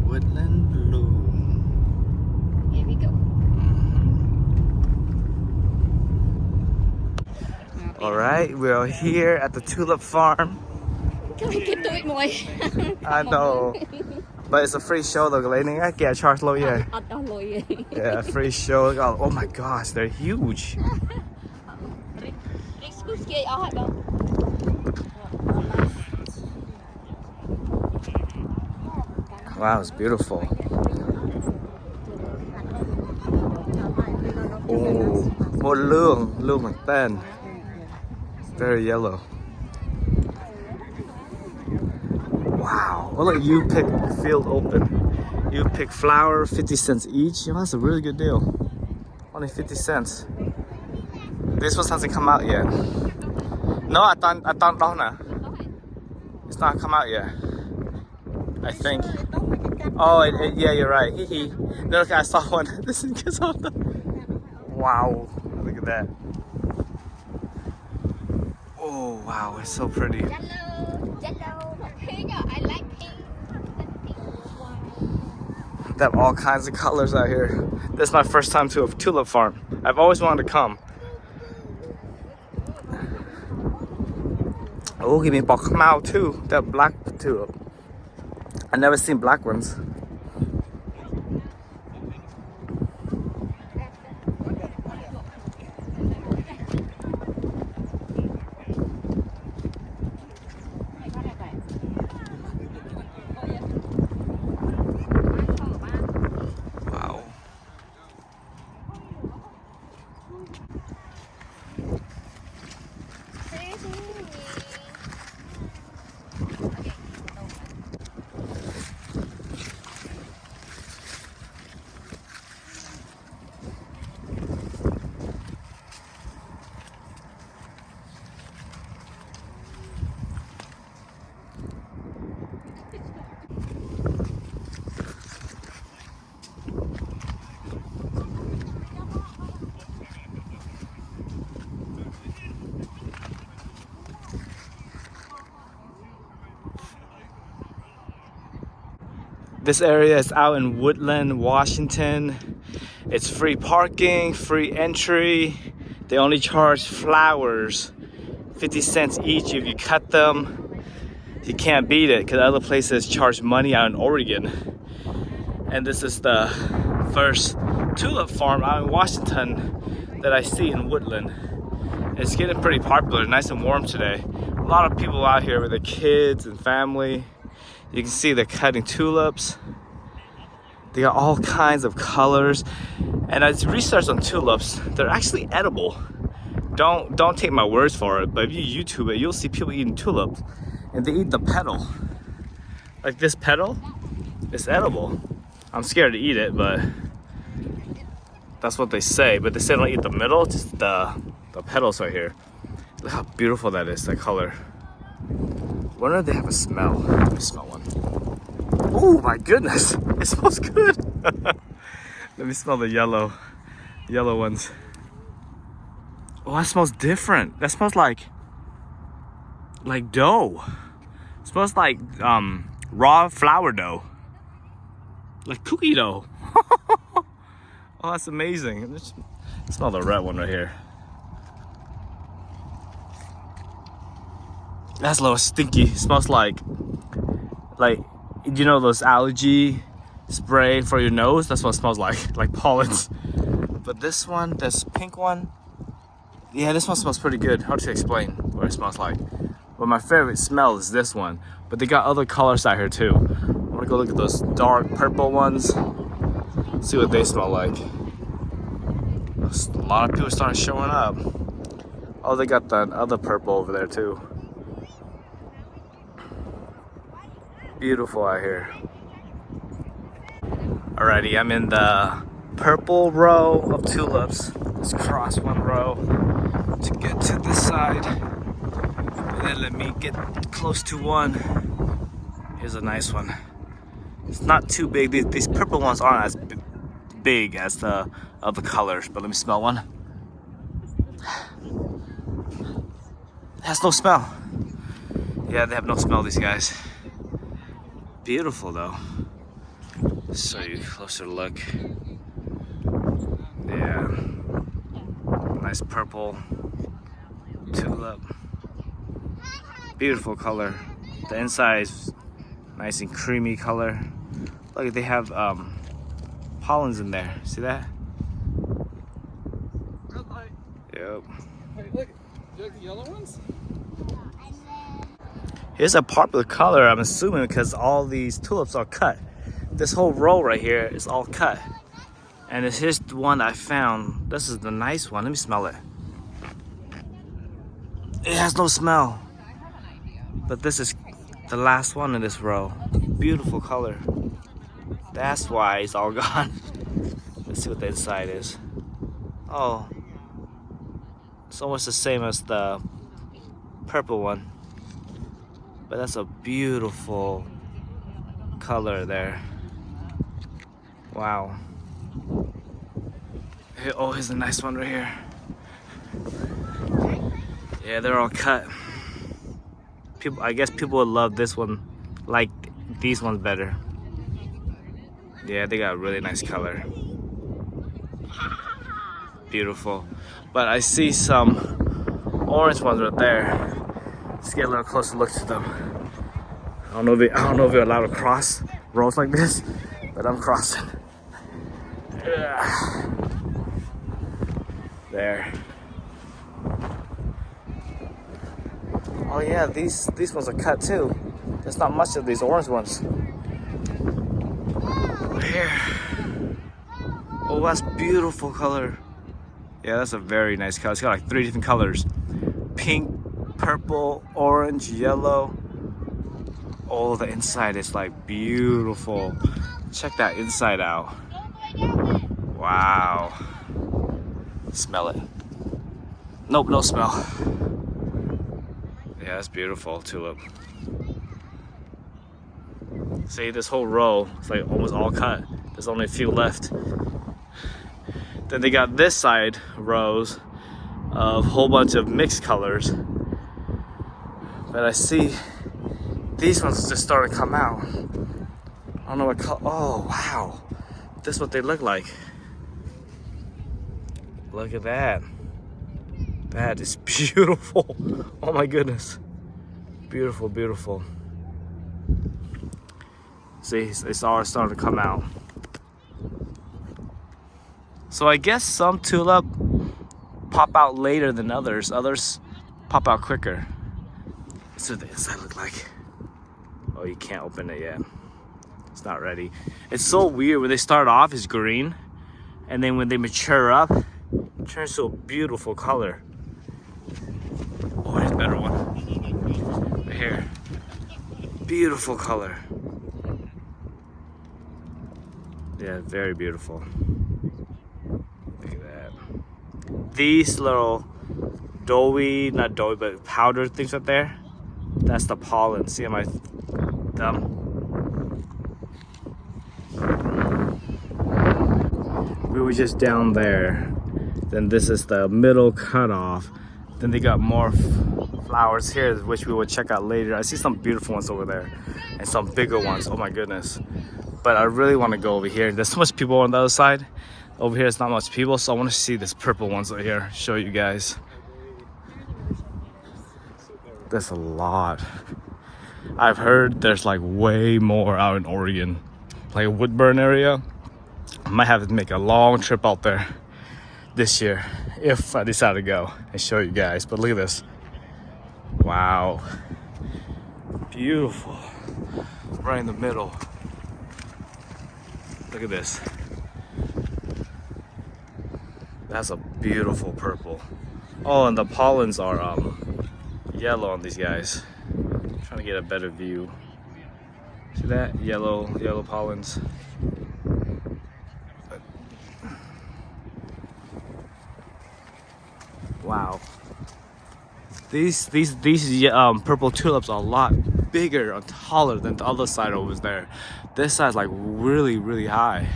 Woodland bloom. Here we go. Alright, we are here at the tulip farm. Can we get to it more? I know. But it's a free show though, cái này kìa charge low yeah. Yeah, free show. Oh my gosh, they're huge. Wow, it's beautiful. Oh, một lương bằng tên. Very yellow. Wow, well look, you pick field open. You pick flower, 50 cents each. Yeah, that's a really good deal. Only 50 cents. This one hasn't come out yet. No, I thought no. It's not come out yet. I think. Oh, yeah, you're right. No, look, I saw one. This is because of the. Wow, look at that. Oh, wow, it's so pretty. Yellow, pink. I like pink. They have all kinds of colors out here. This is my first time to a tulip farm. I've always wanted to come. Oh, give me bok mao too. That black tulip. I've never seen black ones. Wow. This area is out in Woodland, Washington. It's free parking, free entry. They only charge flowers 50 cents each if you cut them. You can't beat it because other places charge money out in Oregon. And this is the first tulip farm out in Washington that I see in Woodland. It's getting pretty popular, nice and warm today. A lot of people out here with their kids and family. You can see they're cutting tulips. They got all kinds of colors. And as research on tulips, they're actually edible. Don't take my words for it, but if you YouTube it, you'll see people eating tulips. And they eat the petal. Like this petal, it's edible. I'm scared to eat it, but that's what they say. But they say don't eat the middle, just the petals right here. Look how beautiful that is, that color. Wonder if they have a smell. Let me smell one. Oh my goodness, it smells good. Let me smell the yellow ones. Oh, that smells different. That smells like dough. It smells like raw flour dough. Like cookie dough. Oh, that's amazing. Let's smell the red one right here. That's a little stinky. It smells like you know those allergy spray for your nose? That's what it smells like pollens. But this one, this pink one, yeah, this one smells pretty good. Hard to explain what it smells like. But my favorite smell is this one. But they got other colors out here too. I'm gonna go look at those dark purple ones. See what they smell like. A lot of people started showing up. Oh, they got that other purple over there too. Beautiful out here. Alrighty, I'm in the purple row of tulips. Let's cross one row to get to this side. And then let me get close to one. Here's a nice one. It's not too big. These purple ones aren't as big as the other colors, but let me smell one. It has no smell. Yeah, they have no smell, these guys. Beautiful though. Let's show you a closer look. Yeah, nice purple tulip. Beautiful color. The inside is nice and creamy color. Look, they have pollens in there. See that? Yep. Hey, look. Do you like the yellow ones? Here's a popular color, I'm assuming, because all these tulips are cut. This whole row right here is all cut. And here's the one I found. This is the nice one. Let me smell it. It has no smell. But this is the last one in this row. Beautiful color. That's why it's all gone. Let's see what the inside is. Oh. It's almost the same as the purple one. But that's a beautiful color there. Wow. Here, oh, here's a nice one right here. Yeah, they're all cut. People, I guess people would love this one, like these ones better. Yeah, they got a really nice color. Beautiful. But I see some orange ones right there. Let's get a little closer look to them. I don't know if you're allowed to cross rows like this, but I'm crossing. There. Oh yeah, these ones are cut too. There's not much of these orange ones. Here. Oh, that's beautiful color. Yeah, that's a very nice color. It's got like 3 different colors. Pink, purple, orange, yellow. Oh, the inside is like beautiful. Check that inside out. Wow. Smell it. Nope, no smell. Yeah, that's beautiful tulip. See, this whole row is like almost all cut. There's only a few left. Then they got this side rows of a whole bunch of mixed colors. But I see these ones just starting to come out. I don't know what color. Oh, wow. This is what they look like. Look at that. That is beautiful. Oh my goodness. Beautiful, beautiful. See, it's all starting to come out. So I guess some tulip pop out later than others. Others pop out quicker. That's what the inside look like. Oh, you can't open it yet. It's not ready. It's so weird. When they start off, it's green. And then when they mature up, it turns to a beautiful color. Oh, here's a better one. Right here. Beautiful color. Yeah, very beautiful. Look at that. These little doughy, not doughy, but powdered things right there, that's the pollen. See on my thumb? We were just down there. Then this is the middle cutoff. Then they got more flowers here, which we will check out later. I see some beautiful ones over there and some bigger ones. Oh my goodness. But I really want to go over here. There's so much people on the other side. Over here, it's not much people, so I want to see this purple ones over here. Show you guys. There's a lot. I've heard there's like way more out in Oregon, like Woodburn area. I might have to make a long trip out there this year if I decide to go and show you guys. But look at this. Wow. Beautiful. Right in the middle. Look at this. That's a beautiful purple. Oh, and the pollens are yellow on these guys. I'm trying to get a better view. See that? Yellow pollens. Wow. These purple tulips are a lot bigger and taller than the other side over there. This side's like really, really high.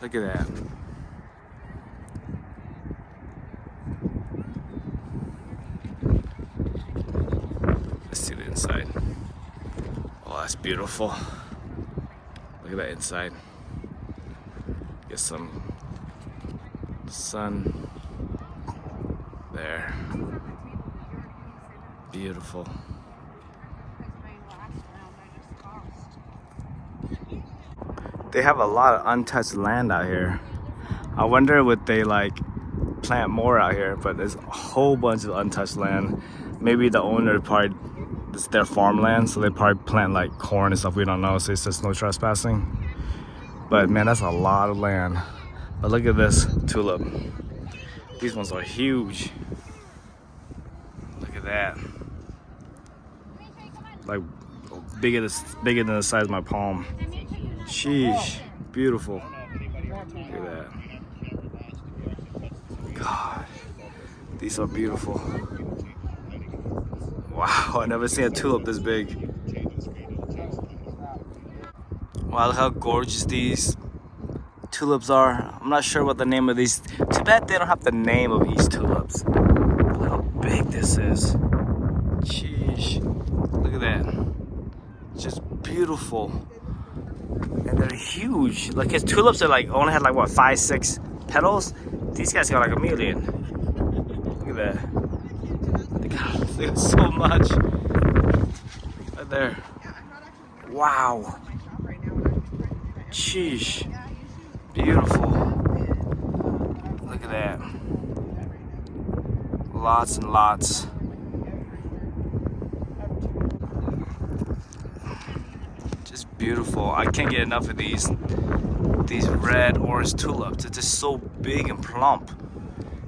Look at that. Let's see the inside. Oh, that's beautiful. Look Look at that inside. Get some sun there. Beautiful. They have a lot of untouched land out here. I wonder would they like plant more out here, but there's a whole bunch of untouched land. Maybe the owner probably, it's their farmland, so they probably plant like corn and stuff we don't know, so it says no trespassing. But man, that's a lot of land. But look at this tulip. These ones are huge. Look at that. Like bigger than the size of my palm. Sheesh, beautiful. Look at that. God, these are beautiful. Wow, I've never seen a tulip this big. Wow, look how gorgeous these tulips are. I'm not sure what the name of these. Too bad they don't have the name of each tulips. Look how big this is. Sheesh, look at that. Just beautiful. And they're huge. Like his tulips are like only had like what 5, 6 petals. These guys got like 1,000,000. Look at that. They got so much. Right there. Wow. Sheesh. Beautiful. Look at that. Lots and lots. Beautiful. I can't get enough of these red orange tulips. They're just so big and plump.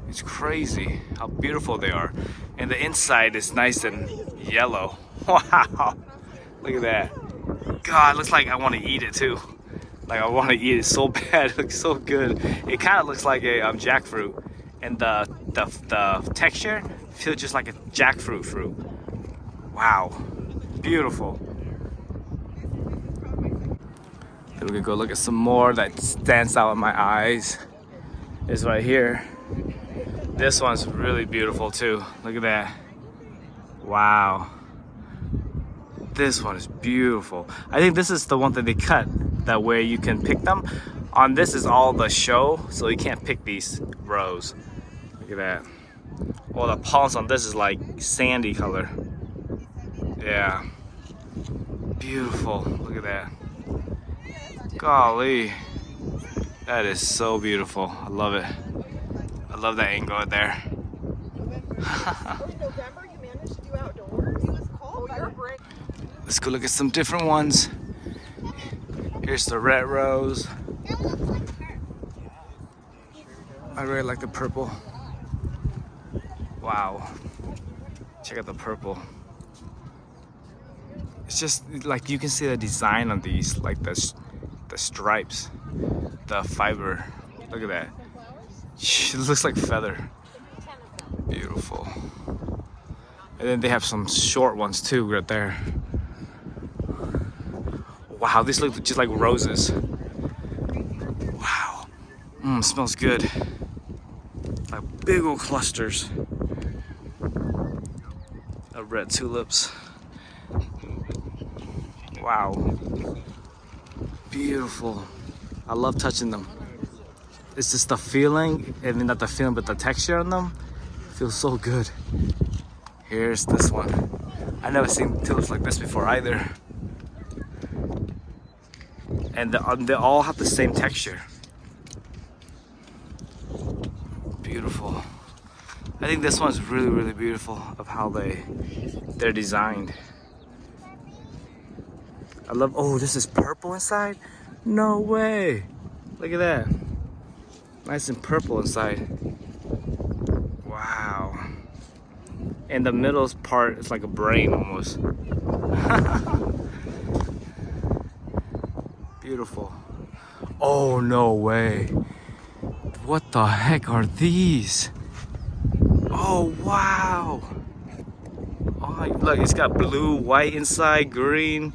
It's crazy how beautiful they are. And the inside is nice and yellow. Wow. Look at that. God, it looks like I want to eat it too. Like I want to eat it so bad. It looks so good. It kind of looks like a jackfruit. And the texture feels just like a jackfruit fruit. Wow. Beautiful. We can go look at some more that stands out in my eyes. Is right here. This one's really beautiful too. Look at that. Wow. This one is beautiful. I think this is the one that they cut, that where you can pick them. On this is all the show, so you can't pick these rows. Look at that. Oh, the palms on this is like sandy color. Yeah. Beautiful. Look at that. Golly, that is so beautiful. I love it. I love that angle right there. Let's go look at some different ones. Here's the red rose. I really like the purple. Wow. Check out the purple. It's just like you can see the design on these, like the stripes, the fiber. Look at that. It looks like feather. Beautiful. And then they have some short ones too right there. Wow, these look just like roses. Wow. Smells good. Like big old clusters of red tulips. Wow. Beautiful. I love touching them. It's just the feeling, and not the feeling, but the texture on them. Feels so good. Here's this one. I've never seen tulips like this before either. And they all have the same texture. Beautiful. I think this one's really, really beautiful of how they're designed. I love, oh, this is purple inside? No way. Look at that. Nice and purple inside. Wow. And the middle part is like a brain almost. Beautiful. Oh, no way. What the heck are these? Oh, wow. Oh, look, it's got blue, white inside, green.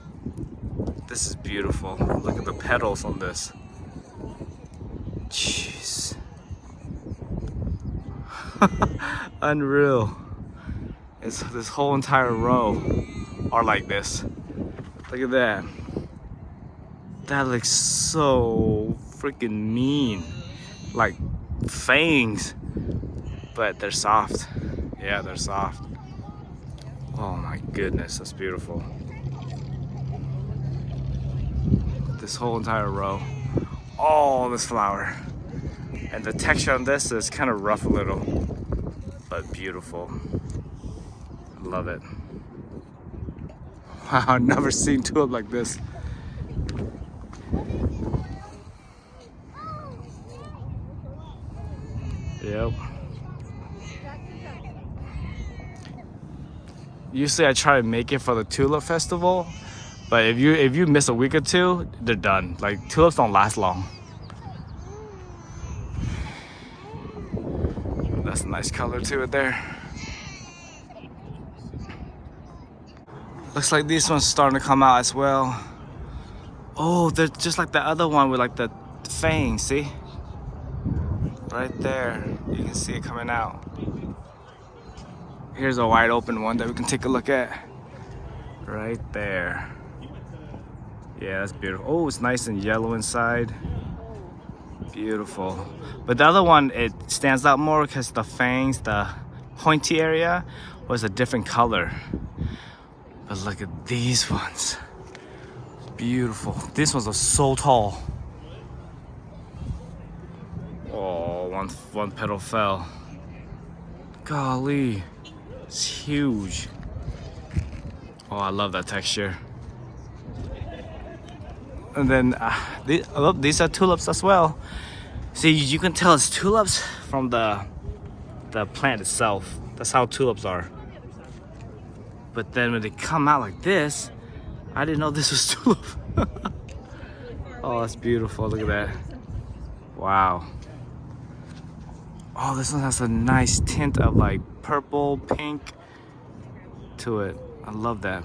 This is beautiful. Look at the petals on this. Jeez. Unreal. It's this whole entire row are like this. Look at that. That looks so freaking mean. Like fangs. But they're soft. Yeah, they're soft. Oh my goodness, that's beautiful. This whole entire row. All this flower. And the texture on this is kind of rough a little, but beautiful. I love it. Wow, I've never seen tulip like this. Yep. Usually I try to make it for the tulip festival, but if you miss a week or two, they're done. Like tulips don't last long. That's a nice color to it there. Looks like these ones starting to come out as well. Oh, they're just like the other one with like the fangs, see? Right there, you can see it coming out. Here's a wide open one that we can take a look at. Right there. Yeah, that's beautiful. Oh, it's nice and yellow inside. Beautiful. But the other one, it stands out more because the fangs, the pointy area, was a different color. But look at these ones. Beautiful. These ones are so tall. Oh, one petal fell. Golly, it's huge. Oh, I love that texture. And then these are tulips as well. See, you can tell it's tulips from the plant itself. That's how tulips are. But then when they come out like this, I didn't know this was tulip. Oh, that's beautiful. Look at that. Wow. Oh, this one has a nice tint of like purple, pink to it. I love that.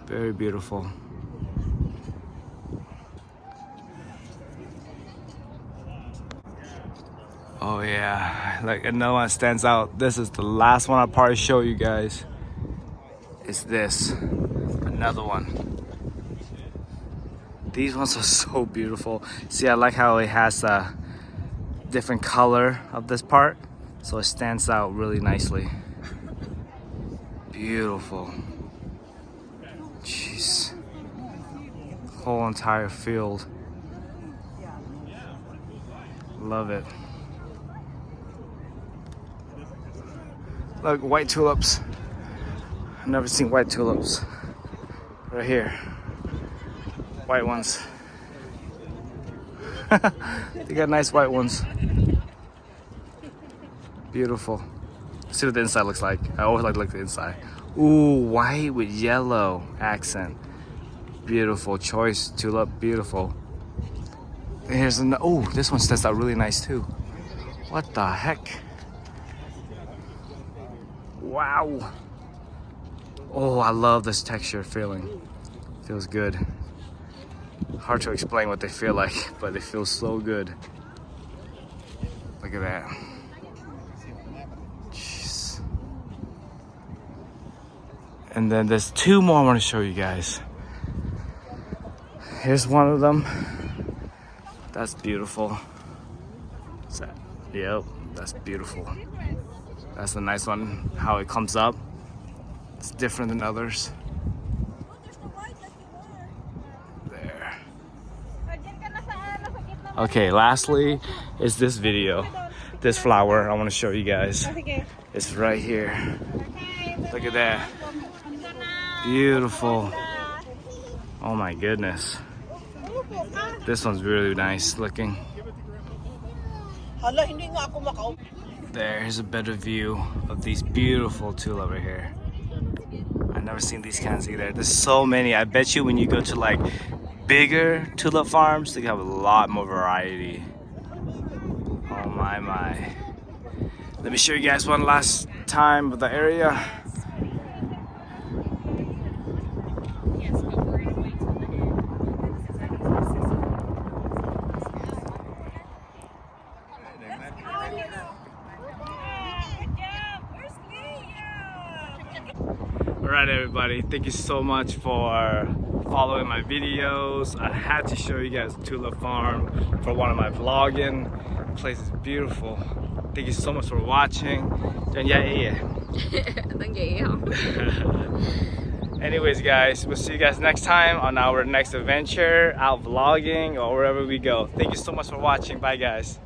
Very beautiful. Oh yeah, like another one stands out. This is the last one I'll probably show you guys. It's this, another one. These ones are so beautiful. See, I like how it has a different color of this part, so it stands out really nicely. Beautiful. Jeez. Whole entire field. Love it. Look, white tulips. I've never seen white tulips. Right here. White ones. They got nice white ones. Beautiful. Let's see what the inside looks like. I always like to look at the inside. Ooh, white with yellow accent. Beautiful choice, tulip. Beautiful. And here's an, oh, this one stands out really nice too. What the heck? Wow. Oh, I love this texture feeling. Feels good. Hard to explain what they feel like, but they feel so good. Look at that. Jeez. And then there's two more I want to show you guys. Here's one of them. That's beautiful. What's that? Yep, that's beautiful. That's a nice one, how it comes up. It's different than others. There. Okay, lastly is this video. This flower I want to show you guys. It's right here. Look at that. Beautiful. Oh my goodness. This one's really nice looking. There's a better view of these beautiful tulips over here. I've never seen these kinds either. There's so many. I bet you when you go to like bigger tulip farms, they have a lot more variety. Oh my, my. Let me show you guys one last time of the area. Alright everybody, thank you so much for following my videos. I had to show you guys Tulip Farm for one of my vlogging. The place is beautiful. Thank you so much for watching. Anyways guys, we'll see you guys next time on our next adventure, out vlogging or wherever we go. Thank you so much for watching. Bye guys.